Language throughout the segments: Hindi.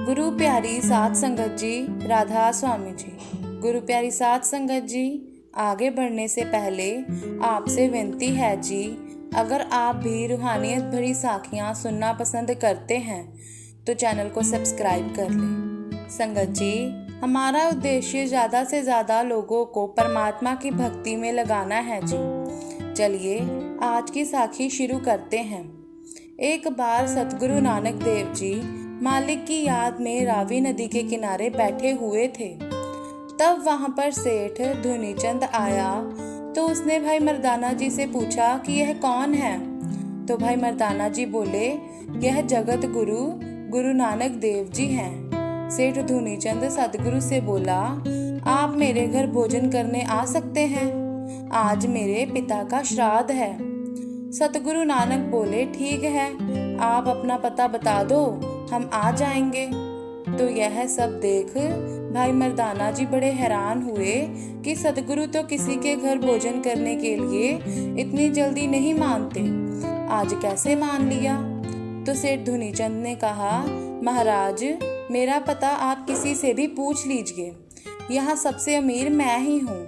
गुरु प्यारी साध संगत जी, राधा स्वामी जी। गुरु प्यारी साध संगत जी, आगे बढ़ने से पहले आपसे विनती है जी, अगर आप भी रूहानियत भरी साखियाँ सुनना पसंद करते हैं तो चैनल को सब्सक्राइब कर लें। संगत जी, हमारा उद्देश्य ज़्यादा से ज़्यादा लोगों को परमात्मा की भक्ति में लगाना है जी। चलिए आज की साखी शुरू करते हैं। एक बार सतगुरु नानक देव जी मालिक की याद में रावी नदी के किनारे बैठे हुए थे। तब वहां पर सेठ धुनीचंद आया तो उसने भाई मर्दाना जी से पूछा कि यह कौन है। तो भाई मर्दाना जी बोले, यह जगत गुरु गुरु नानक देव जी हैं। सेठ धुनीचंद सतगुरु से बोला, आप मेरे घर भोजन करने आ सकते हैं, आज मेरे पिता का श्राद्ध है। सतगुरु नानक बोले, ठीक है, आप अपना पता बता दो, हम आ जाएंगे। तो यह सब देख भाई मर्दाना जी बड़े हैरान हुए कि सतगुरु तो किसी के घर भोजन करने के लिए इतनी जल्दी नहीं मानते, आज कैसे मान लिया। तो सेठ धुनीचंद ने कहा, महाराज, मेरा पता आप किसी से भी पूछ लीजिए, यहाँ सबसे अमीर मैं ही हूँ,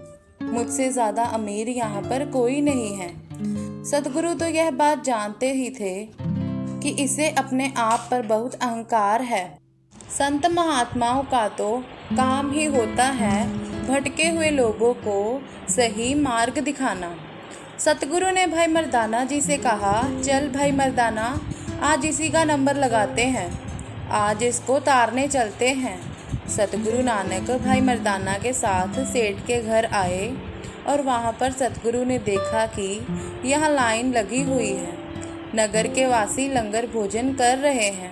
मुझसे ज्यादा अमीर यहाँ पर कोई नहीं है। सतगुरु तो यह बात जानते ही थे कि इसे अपने आप पर बहुत अहंकार है। संत महात्माओं का तो काम ही होता है भटके हुए लोगों को सही मार्ग दिखाना। सतगुरु ने भाई मर्दाना जी से कहा, चल भाई मर्दाना, आज इसी का नंबर लगाते हैं, आज इसको तारने चलते हैं। सतगुरु नानक भाई मर्दाना के साथ सेठ के घर आए और वहाँ पर सतगुरु ने देखा कि यहाँ लाइन लगी हुई है, नगर के वासी लंगर भोजन कर रहे हैं।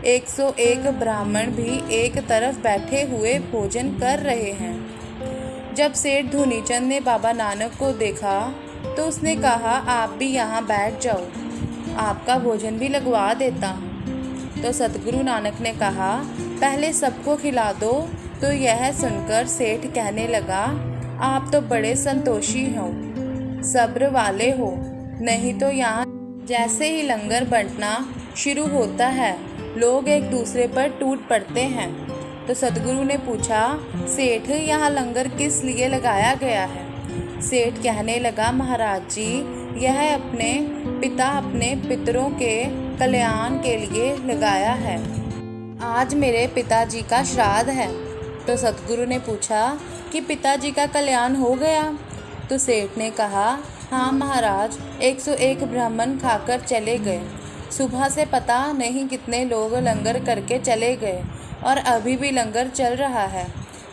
101 ब्राह्मण भी एक तरफ बैठे हुए भोजन कर रहे हैं। जब सेठ धुनीचंद ने बाबा नानक को देखा तो उसने कहा, आप भी यहाँ बैठ जाओ, आपका भोजन भी लगवा देता हूँ। तो सतगुरु नानक ने कहा, पहले सबको खिला दो। तो यह सुनकर सेठ कहने लगा, आप तो बड़े संतोषी हो, सब्र वाले हो, नहीं तो यहाँ जैसे ही लंगर बंटना शुरू होता है लोग एक दूसरे पर टूट पड़ते हैं। तो सतगुरु ने पूछा, सेठ, यहाँ लंगर किस लिए लगाया गया है। सेठ कहने लगा, महाराज जी, यह अपने पितरों के कल्याण के लिए लगाया है, आज मेरे पिताजी का श्राद्ध है। तो सतगुरु ने पूछा कि पिताजी का कल्याण हो गया। तो सेठ ने कहा, हाँ महाराज, 101 ब्राह्मण खाकर चले गए, सुबह से पता नहीं कितने लोग लंगर करके चले गए और अभी भी लंगर चल रहा है,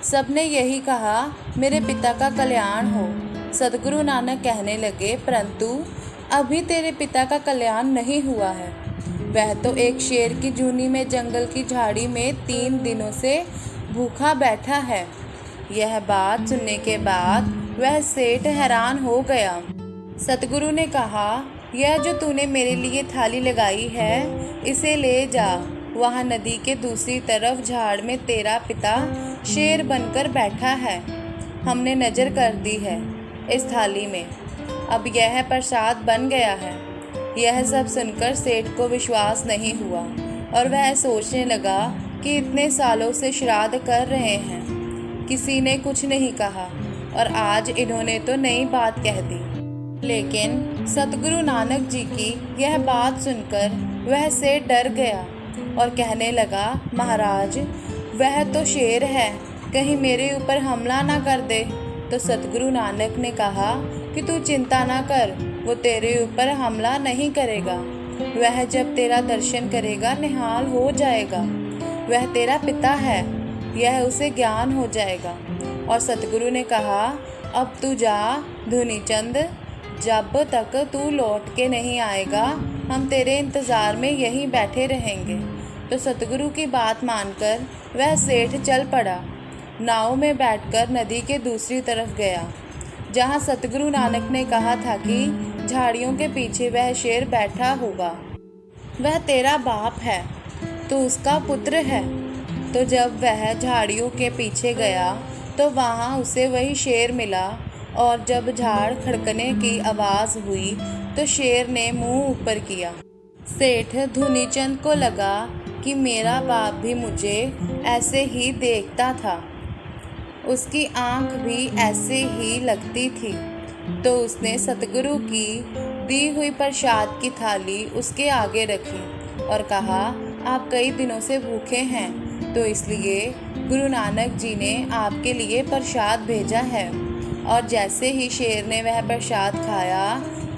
सबने यही कहा, मेरे पिता का कल्याण हो। सतगुरु नानक कहने लगे, परंतु अभी तेरे पिता का कल्याण नहीं हुआ है, वह तो एक शेर की जूनी में जंगल की झाड़ी में 3 दिनों से भूखा बैठा है। यह बात सुनने के बाद वह सेठ हैरान हो गया। सतगुरु ने कहा, यह जो तूने मेरे लिए थाली लगाई है, इसे ले जा, वहाँ नदी के दूसरी तरफ झाड़ में तेरा पिता शेर बनकर बैठा है, हमने नज़र कर दी है इस थाली में, अब यह प्रसाद बन गया है। यह सब सुनकर सेठ को विश्वास नहीं हुआ और वह सोचने लगा कि इतने सालों से श्राद्ध कर रहे हैं, किसी ने कुछ नहीं कहा और आज इन्होंने तो नई बात कह दी। लेकिन सतगुरु नानक जी की यह बात सुनकर वह से डर गया और कहने लगा, महाराज, वह तो शेर है, कहीं मेरे ऊपर हमला ना कर दे। तो सतगुरु नानक ने कहा कि तू चिंता ना कर, वो तेरे ऊपर हमला नहीं करेगा, वह जब तेरा दर्शन करेगा निहाल हो जाएगा, वह तेरा पिता है, यह उसे ज्ञान हो जाएगा। और सतगुरु ने कहा, अब तू जा धुनीचंद, जब तक तू लौट के नहीं आएगा हम तेरे इंतज़ार में यहीं बैठे रहेंगे। तो सतगुरु की बात मानकर वह सेठ चल पड़ा, नाव में बैठकर नदी के दूसरी तरफ गया, जहाँ सतगुरु नानक ने कहा था कि झाड़ियों के पीछे वह शेर बैठा होगा, वह तेरा बाप है, तो उसका पुत्र है। तो जब वह झाड़ियों के पीछे गया तो वहाँ उसे वही शेर मिला और जब झाड़ खड़कने की आवाज़ हुई तो शेर ने मुंह ऊपर किया। सेठ धुनीचंद को लगा कि कि मेरा बाप भी मुझे ऐसे ही देखता था, उसकी आँख भी ऐसे ही लगती थी। तो उसने सतगुरु की दी हुई प्रसाद की थाली उसके आगे रखी और कहा, आप कई दिनों से भूखे हैं, तो इसलिए गुरु नानक जी ने आपके लिए प्रसाद भेजा है। और जैसे ही शेर ने वह प्रसाद खाया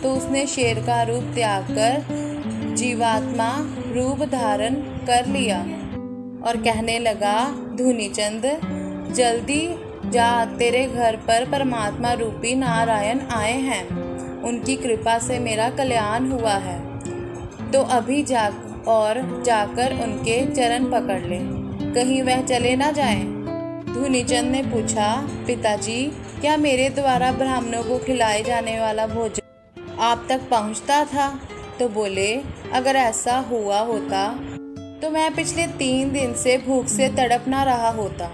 तो उसने शेर का रूप त्याग कर जीवात्मा रूप धारण कर लिया और कहने लगा, धूनीचंद जल्दी जा, तेरे घर पर परमात्मा रूपी नारायण आए हैं, उनकी कृपा से मेरा कल्याण हुआ है, तो अभी जाकर उनके चरण पकड़ ले, कहीं वह चले ना जाएं। धूनीचंद ने पूछा, पिताजी क्या मेरे द्वारा ब्राह्मणों को खिलाए जाने वाला भोजन आप तक पहुंचता था? तो बोले, अगर ऐसा हुआ होता तो मैं पिछले 3 दिन से भूख से तड़प ना रहा होता।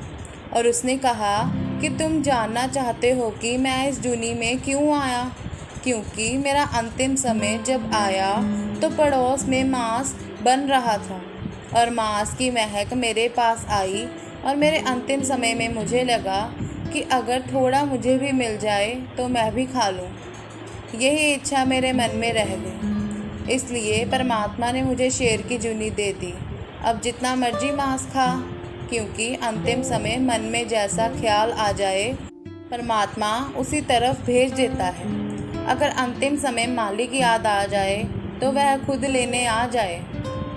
और उसने कहा कि तुम जानना चाहते हो कि मैं इस जूनी में क्यों आया? क्योंकि मेरा अंतिम समय जब आया तो पड़ोस में मांस बन रहा था और मांस की महक मेरे पास आई और मेरे अंतिम समय में मुझे लगा कि अगर थोड़ा मुझे भी मिल जाए तो मैं भी खा लूं। यही इच्छा मेरे मन में रह गई, इसलिए परमात्मा ने मुझे शेर की जूनी दे दी। अब जितना मर्जी मांस खा, क्योंकि अंतिम समय मन में जैसा ख्याल आ जाए परमात्मा उसी तरफ भेज देता है। अगर अंतिम समय मालिक याद आ जाए तो वह खुद लेने आ जाए।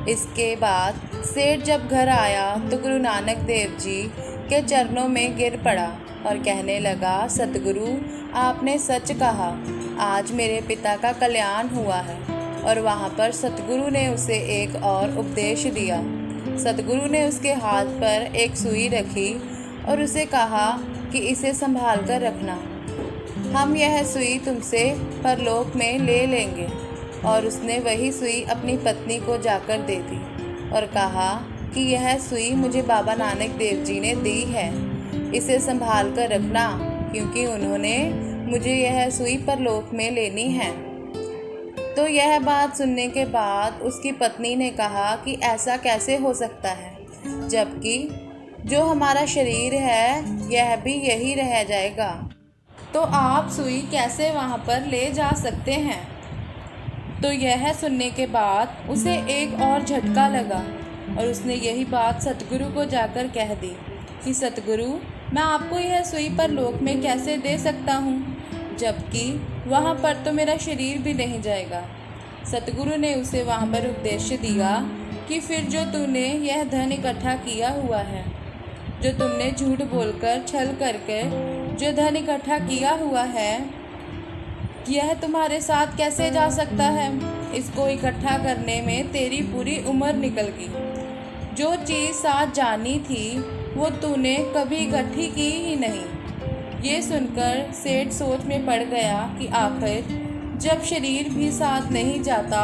इसके बाद सेठ जब घर आया तो गुरु नानक देव जी के चरणों में गिर पड़ा और कहने लगा, सतगुरु आपने सच कहा, आज मेरे पिता का कल्याण हुआ है। और वहाँ पर सतगुरु ने उसे एक और उपदेश दिया। सतगुरु ने उसके हाथ पर एक सुई रखी और उसे कहा कि इसे संभाल कर रखना, हम यह सुई तुमसे परलोक में ले लेंगे। और उसने वही सुई अपनी पत्नी को जाकर दे दी और कहा कि यह सुई मुझे बाबा नानक देव जी ने दी है, इसे संभाल कर रखना, क्योंकि उन्होंने मुझे यह सुई परलोक में लेनी है। तो यह बात सुनने के बाद उसकी पत्नी ने कहा कि ऐसा कैसे हो सकता है, जबकि जो हमारा शरीर है यह भी यही रह जाएगा, तो आप सुई कैसे वहाँ पर ले जा सकते हैं? तो यह सुनने के बाद उसे एक और झटका लगा और उसने यही बात सतगुरु को जाकर कह दी कि सतगुरु, मैं आपको यह सुई परलोक में कैसे दे सकता हूँ, जबकि वहाँ पर तो मेरा शरीर भी नहीं जाएगा। सतगुरु ने उसे वहाँ पर उपदेश दिया कि फिर जो तूने यह धन इकट्ठा किया हुआ है, जो तुमने झूठ बोलकर छल करके जो धन इकट्ठा किया हुआ है, यह तुम्हारे साथ कैसे जा सकता है? इसको इकट्ठा करने में तेरी पूरी उम्र निकल गई। जो चीज़ साथ जानी थी वो तूने कभी इकट्ठी की ही नहीं। ये सुनकर सेठ सोच में पड़ गया कि आखिर जब शरीर भी साथ नहीं जाता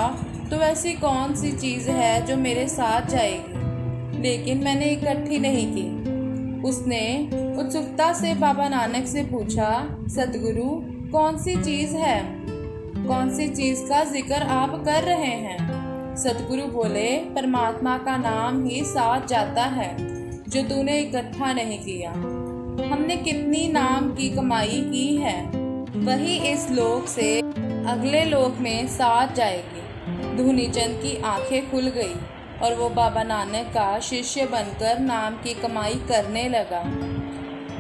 तो ऐसी कौन सी चीज़ है जो मेरे साथ जाएगी, लेकिन मैंने इकट्ठी नहीं की। उसने उत्सुकता से बाबा नानक से पूछा, सतगुरु कौन सी चीज़ है, कौन सी चीज़ का जिक्र आप कर रहे हैं? सतगुरु बोले, परमात्मा का नाम ही साथ जाता है जो तूने इकट्ठा नहीं किया। हमने कितनी नाम की कमाई की है, वही इस लोक से अगले लोक में साथ जाएगी। धूनीचंद की आंखें खुल गई और वो बाबा नानक का शिष्य बनकर नाम की कमाई करने लगा।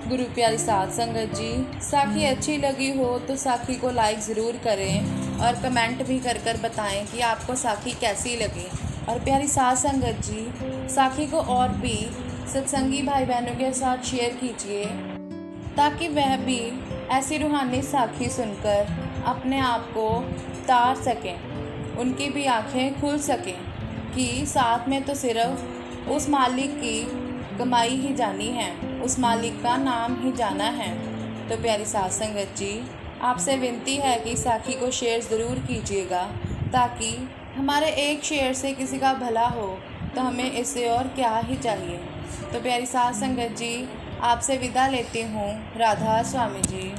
गुरु प्यारी साध संगत जी, साखी अच्छी लगी हो तो साखी को लाइक ज़रूर करें और कमेंट भी कर बताएं कि आपको साखी कैसी लगी। और प्यारी साध संगत जी, साखी को और भी सत्संगी भाई बहनों के साथ शेयर कीजिए ताकि वह भी ऐसी रूहानी साखी सुनकर अपने आप को तार सकें, उनकी भी आँखें खुल सकें कि साथ में तो सिर्फ उस मालिक की कमाई ही जानी है, उस मालिक का नाम ही जाना है। तो प्यारी साध संगत जी, आपसे विनती है कि साखी को शेयर ज़रूर कीजिएगा ताकि हमारे एक शेयर से किसी का भला हो, तो हमें इससे और क्या ही चाहिए। तो प्यारी साध संगत जी, आपसे विदा लेती हूँ। राधा स्वामी जी।